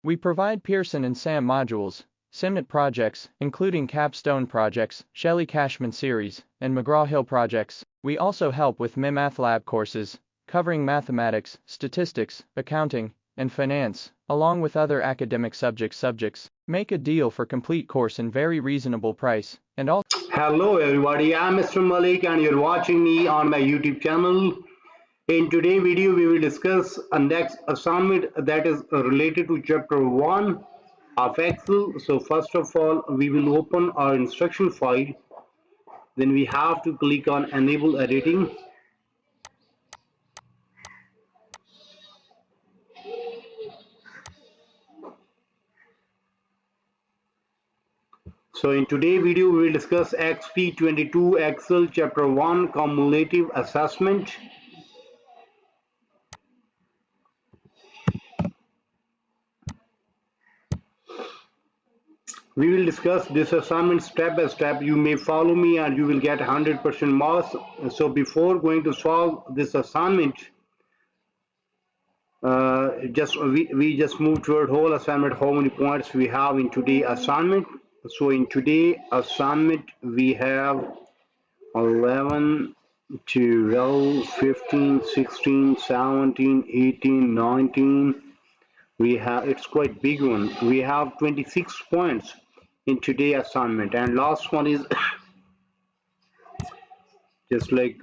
We provide Pearson and SAM modules, SIMNet projects, including capstone projects, Shelley Cashman series, and McGraw-Hill projects. We also help with MAThlab courses, covering mathematics, statistics, accounting, and finance, along with other academic subjects. Make a deal for complete course in very reasonable price, and also. Hello everybody, I'm Mr. Malik and you're watching me on my YouTube channel. In today's video, we will discuss a next assignment that is related to chapter 1 of Excel. So first of all, we will open our instruction file. Then we have to click on enable editing. So in today's video, we will discuss Exp22 Excel chapter 1 cumulative assessment. We will discuss this assignment step by step. You may follow me and you will get 100% marks. So before going to solve this assignment, we just move toward whole assignment, how many points we have in today assignment. So in today assignment, we have 11, 12, 15, 16, 17, 18, 19. We have, it's quite big one. We have 26 points in today assignment, and last one is just like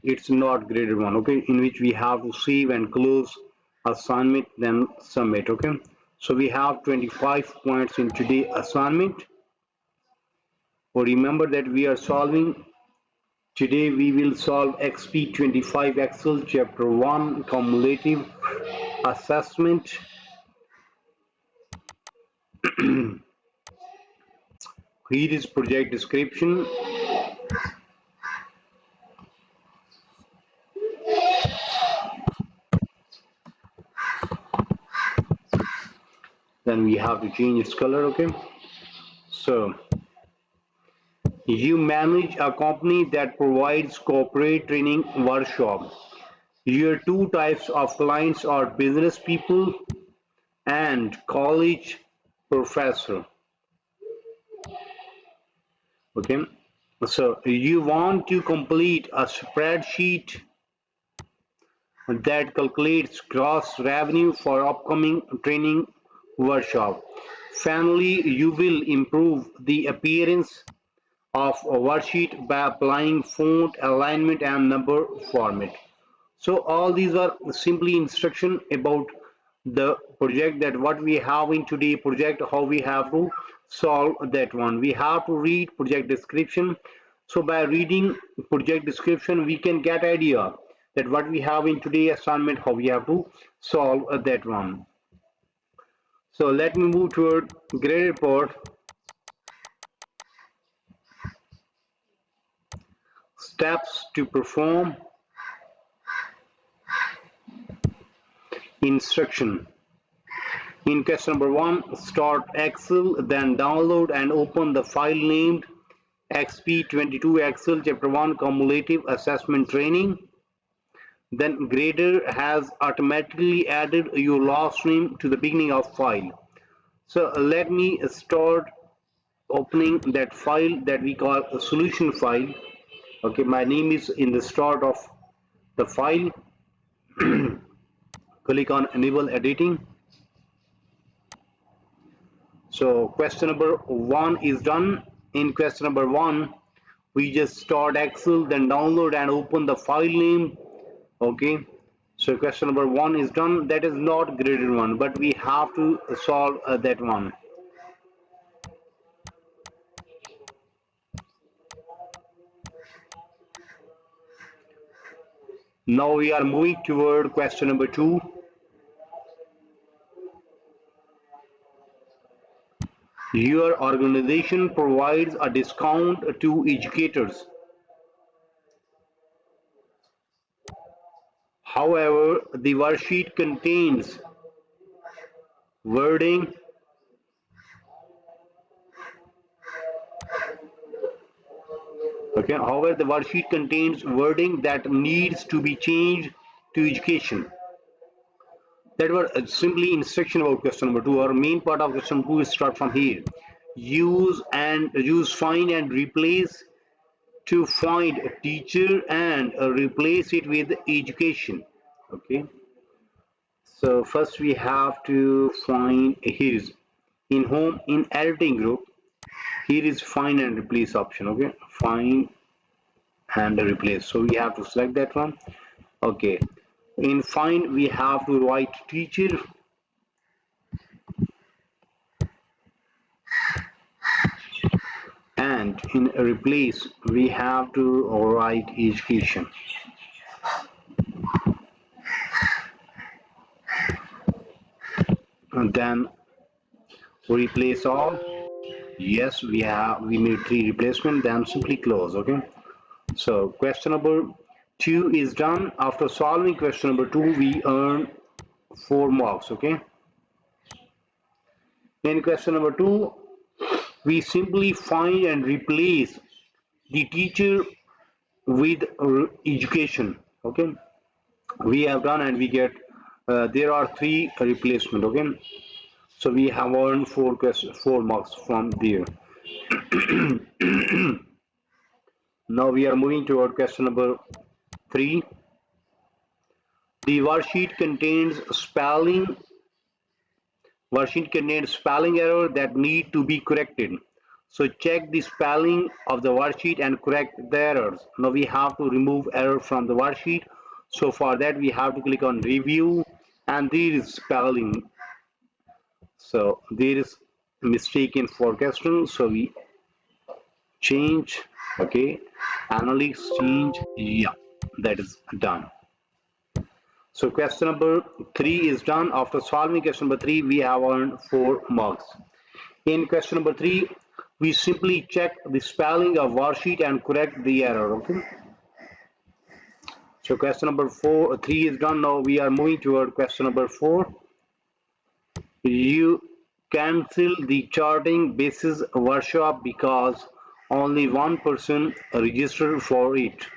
it's not graded one, okay, in which we have to save and close assignment then submit. Okay, so we have 25 points in today assignment. But remember that we are solving today, we will solve Exp25 Excel chapter 1 cumulative assessment. Here is project description. Then we have to change its color. Okay, so you manage a company that provides corporate training workshop. Your two types of clients are business people and college professor. Okay, so you want to complete a spreadsheet that calculates gross revenue for upcoming training workshop. Finally, you will improve the appearance of a worksheet by applying font, alignment, and number format. So all these are simply instruction about the project, that what we have in today project, how we have to solve that one. We have to read project description. So by reading project description, we can get idea that what we have in today assignment, how we have to solve that one. So let me move toward grade report. Steps to perform. Instruction. In question number 1, start Excel, then download and open the file named Exp22 Excel chapter 1 cumulative assessment training. Then grader has automatically added your last name to the beginning of file. So let me start opening that file that we call a solution file. Okay, my name is in the start of the file. Click on enable editing. So question number 1 is done. In question number 1, we just start Excel, then download and open the file name. Okay, so question number 1 is done. That is not graded one, but we have to solve that one. Now we are moving toward question number 2. Your organization provides a discount to educators. However, the worksheet contains wording however, the worksheet contains wording that needs to be changed to education. That was simply instruction about question number 2. Our main part of question 2 is start from here. Use find and replace to find a teacher and replace it with education. Okay, so first we have to find, here is in home, in editing group, here is find and replace option. Okay, find and replace, so we have to select that one. Okay, in find we have to write teacher, and in replace we have to write education. And then replace all. Yes, we made 3 replacement, then simply close. Okay, so question number 2 is done. After solving question number 2 we earn 4 marks. Okay, in question number 2 we simply find and replace the teacher with education. Okay, we have done and we get there are 3 replacement. Okay, so we have earned 4 marks from there. Now we are moving toward question number 3. The worksheet contains spelling error that need to be corrected. So check the spelling of the worksheet and correct the errors. Now we have to remove error from the worksheet. So for that we have to click on review, and there is spelling. So there is mistake in forecasting. So we change. Okay, analytics change. Yeah, that is done. So question number 3 is done. After solving question number 3, we have earned 4 marks. In question number 3, we simply check the spelling of worksheet and correct the error. Okay. So question number 3 is done. Now we are moving toward question number 4. You cancel the charting basis workshop because only one person registered for it.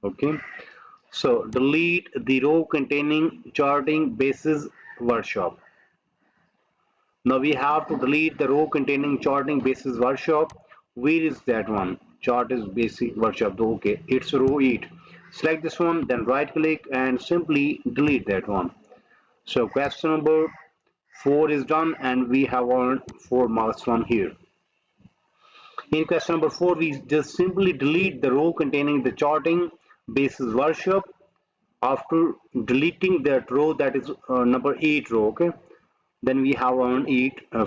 Okay. So delete the row containing charting basis workshop. Now we have to delete the row containing charting basis workshop. Where is that one? Chart is basic workshop. Okay, it's row 8. Select this one, then right click and simply delete that one. So question number 4 is done and we have earned 4 marks from here. In question number 4, we just simply delete the row containing the charting basis workshop. After deleting that row, that is number 8 row. Okay, then we have earned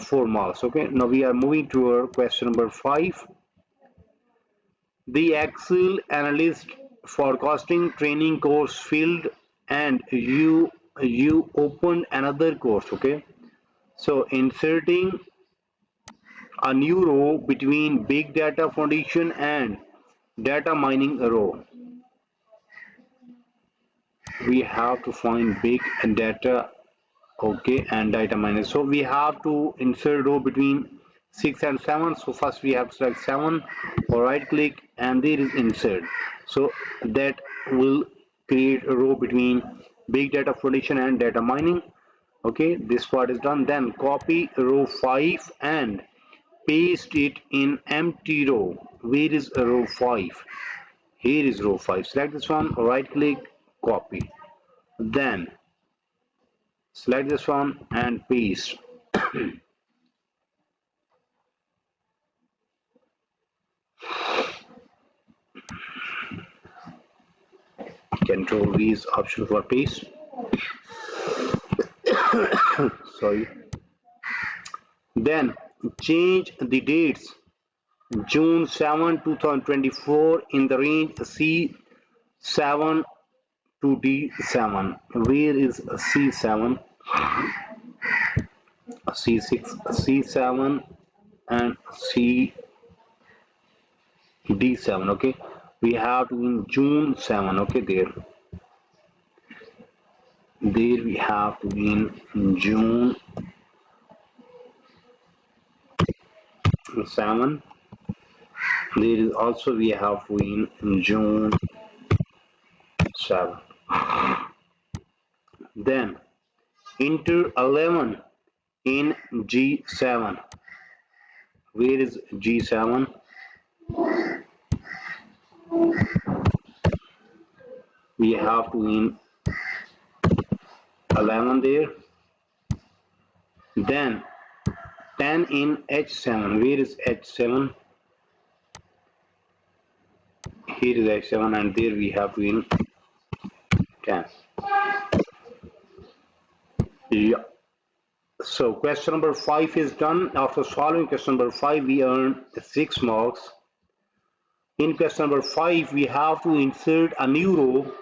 4 marks. Okay, now we are moving to our question number 5. The Excel analyst forecasting training course filled and you opened another course. Okay, so inserting a new row between big data foundation and data mining row. We have to find big data. Okay, and data minus. So we have to insert row between 6 and 7. So first we have to select 7, or right click and there is insert. So that will create a row between big data foundation and data mining. Okay, this part is done. Then copy row 5 and paste it in empty row. Where is row 5? Here is row 5. Select this one, right click, copy. Then select this one and paste. Control V is option for paste. Sorry. Then change the dates. June 7, 2024 in the range C7 to D7. Where is C7? C6, C7 and D7. Okay, we have to in June 7. Okay, there we have to be in June 7. There is also we have to in June 7. Then Enter 11 in G7. Where is G7? We have to in 11 there. Then 10 in H7. Where is H7? Here is H7 and there we have to in 10. Yeah. So question number 5 is done. After solving question number 5, we earn 6 marks. In question number 5, we have to insert a new row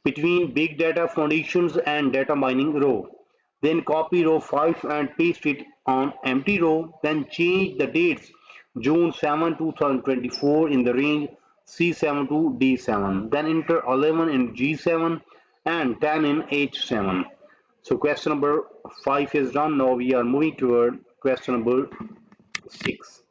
between big data foundations and data mining row. Then copy row 5 and paste it on empty row. Then change the dates June 7, 2024 in the range C7 to D7. Then enter 11 in G7 and 10 in H7. So question number 5 is done. Now we are moving toward question number 6.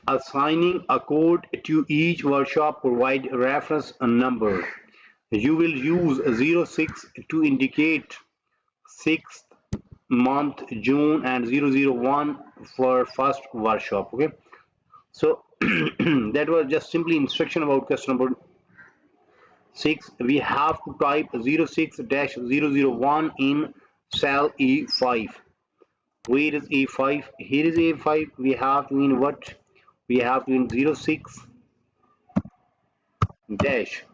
Assigning a code to each workshop provide reference number. You will use 06 to indicate 6th month June and 001 for first workshop. Okay, so that was just simply instruction about question number 6. We have to type 06-001 in cell E5. Where is A5? Here is A5. We have to in what? We have to in 06 dash.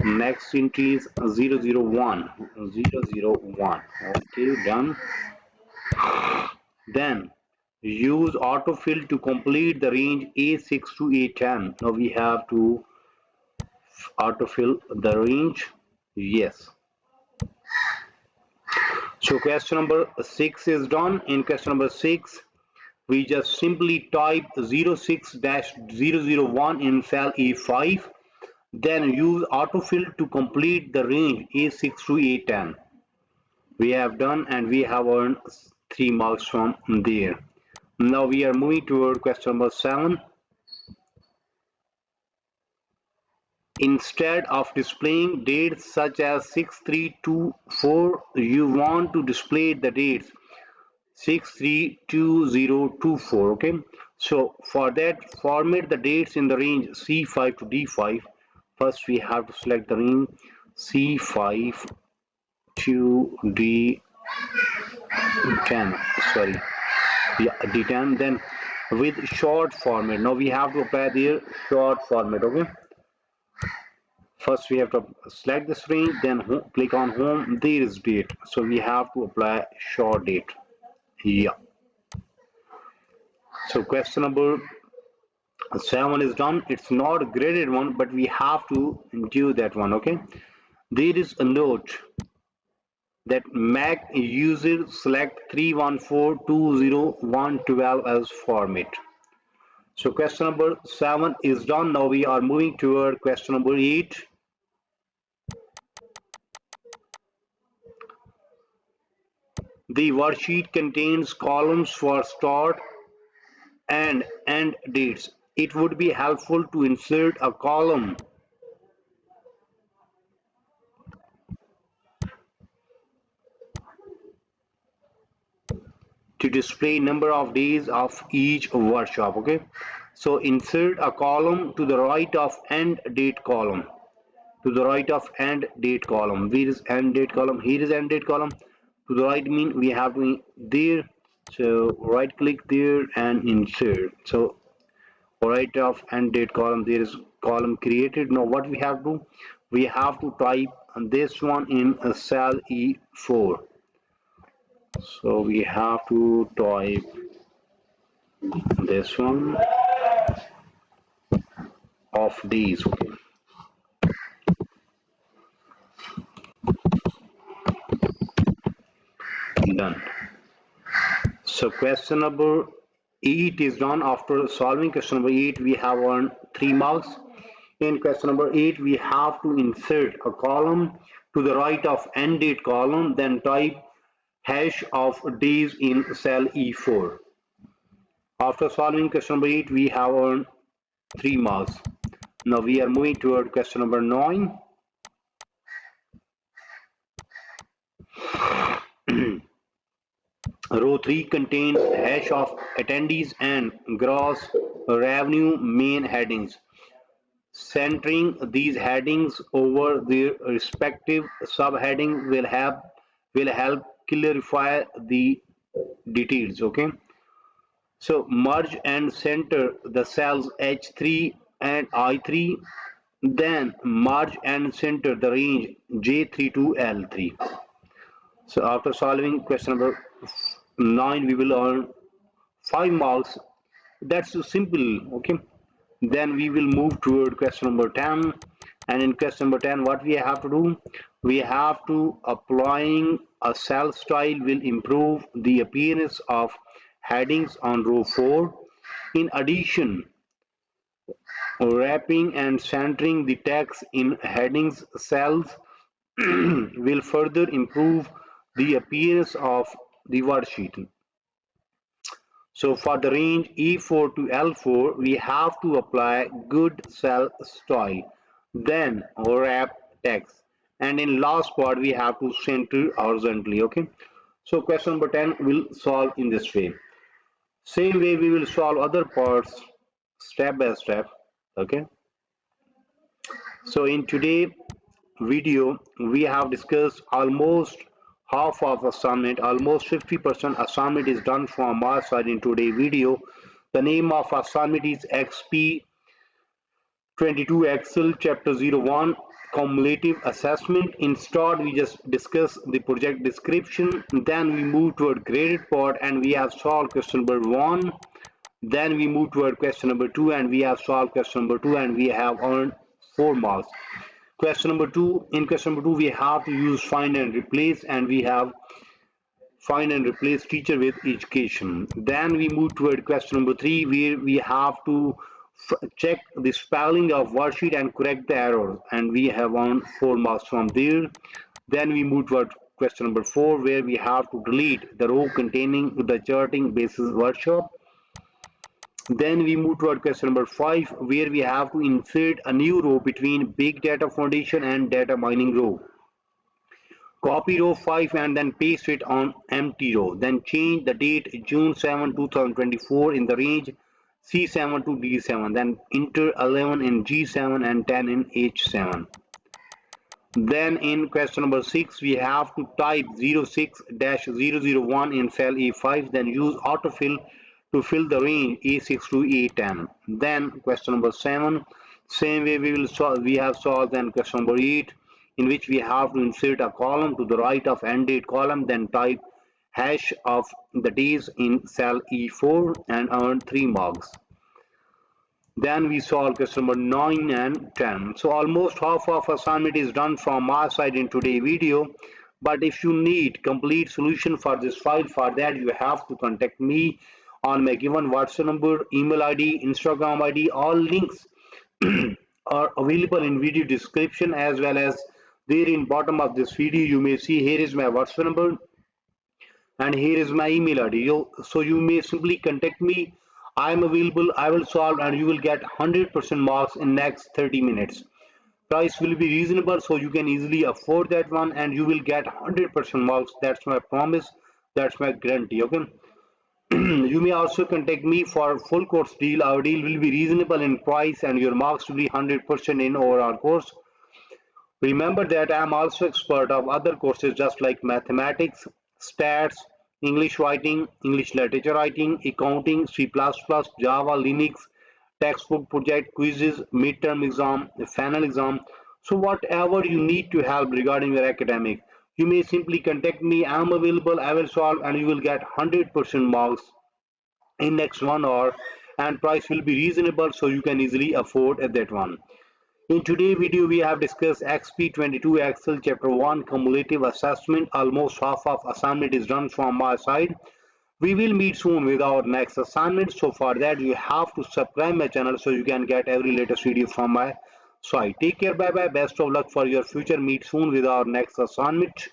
Next entry is 001. 001. Okay, done. Then use autofill to complete the range A6 to A10. Now we have to autofill the range. Yes. So question number 6 is done. In question number 6, we just simply type 06-001 in cell A5. Then use autofill to complete the range A6 to A10. We have done and we have earned 3 marks from there. Now we are moving toward question number 7. Instead of displaying dates such as 6324, you want to display the dates 632024. Okay, so for that, format the dates in the range C5 to D5. First we have to select the range C5 to D10. Sorry, yeah, D10. Then with short format. Now we have to apply their short format. Okay, first we have to select the range, then click on home. There is date, so we have to apply short date. Yeah. So question number 7 is done. It's not a graded one, but we have to do that one. Okay, there is a note that Mac user select 3142012 as format. So question number 7 is done. Now we are moving toward question number 8. The worksheet contains columns for start and end dates. It would be helpful to insert a column to display number of days of each workshop. Okay, so insert a column to the right of end date column. To the right of end date column. Where is end date column? Here is end date column. To the right mean we have to there. So right click there and insert. So right of end date column, there is column created. Now what we have to? We have to type this one in a cell E4. So we have to type this one of these. Okay, done. So question number 8 is done. After solving question number 8, we have earned 3 marks. In question number 8, we have to insert a column to the right of end date column, then type hash of days in cell E4. After solving question number 8, we have earned 3 marks. Now we are moving toward question number 9. Row 3 contains hash of attendees and gross revenue main headings. Centering these headings over their respective subheadings will help clarify the details. Okay, so merge and center the cells H3 and I3, then merge and center the range J3 to L3. So after solving question number 9, we will earn 5 marks. That's so simple. Okay, then we will move toward question number 10, and in question number 10 what we have to do, we have to applying a cell style will improve the appearance of headings on row 4. In addition, wrapping and centering the text in headings cells will further improve the appearance of the worksheet. So for the range E4 to L4, we have to apply good cell style, then wrap text, and in last part we have to center horizontally. Okay. So question number 10 will solve in this way. Same way we will solve other parts step by step. Okay. So in today's video, we have discussed almost half of assignment, almost 50% assignment is done from our side in today's video. The name of assignment is Exp22 Excel Chapter 01 Cumulative Assessment. In start, we just discuss the project description, then we move toward graded part and we have solved question number 1. Then we move toward question number 2 and we have solved question number 2 and we have earned 4 marks. Question number 2, in question number 2 we have to use find and replace, and we have find and replace teacher with education. Then we move toward question number 3 where we have to check the spelling of worksheet and correct the errors, and we have earned 4 marks from there. Then we move toward question number 4 where we have to delete the row containing the charting basis workshop. Then we move toward question number 5 where we have to insert a new row between big data foundation and data mining row. Copy row 5 and then paste it on empty row. Then change the date June 7, 2024 in the range C7 to D7. Then enter 11 in G7 and 10 in H7. Then in question number 6 we have to type 06-001 in cell A5, then use autofill to fill the range A6 to A10. Then question number 7, same way we have solved. Then question number 8 in which we have to insert a column to the right of end date column, then type hash of the days in cell E4 and earn 3 marks. Then we solve question number 9 and 10. So almost half of assignment is done from our side in today's video. But if you need complete solution for this file, for that you have to contact me on my given WhatsApp number, email ID, Instagram ID. All links are available in video description, as well as there in bottom of this video you may see here is my WhatsApp number and here is my email ID. So you may simply contact me. I am available, I will solve, and you will get 100% marks in next 30 minutes. Price will be reasonable, so you can easily afford that one, and you will get 100% marks. That's my promise, that's my guarantee. Okay. You may also contact me for full course deal. Our deal will be reasonable in price and your marks will be 100% in overall course. Remember that I am also expert of other courses just like mathematics, stats, English writing, English literature writing, accounting, C++, Java, Linux, textbook project, quizzes, midterm exam, final exam. So whatever you need to help regarding your academic, you may simply contact me. I am available, I will solve, and you will get 100% marks in next 1 hour, and price will be reasonable, so you can easily afford that one. In today's video, we have discussed Exp22 Excel Chapter 1 Cumulative Assessment. Almost half of assignment is done from my side. We will meet soon with our next assignment. So for that, you have to subscribe my channel so you can get every latest video from my side. Take care, bye bye. Best of luck for your future. Meet soon with our next assignment.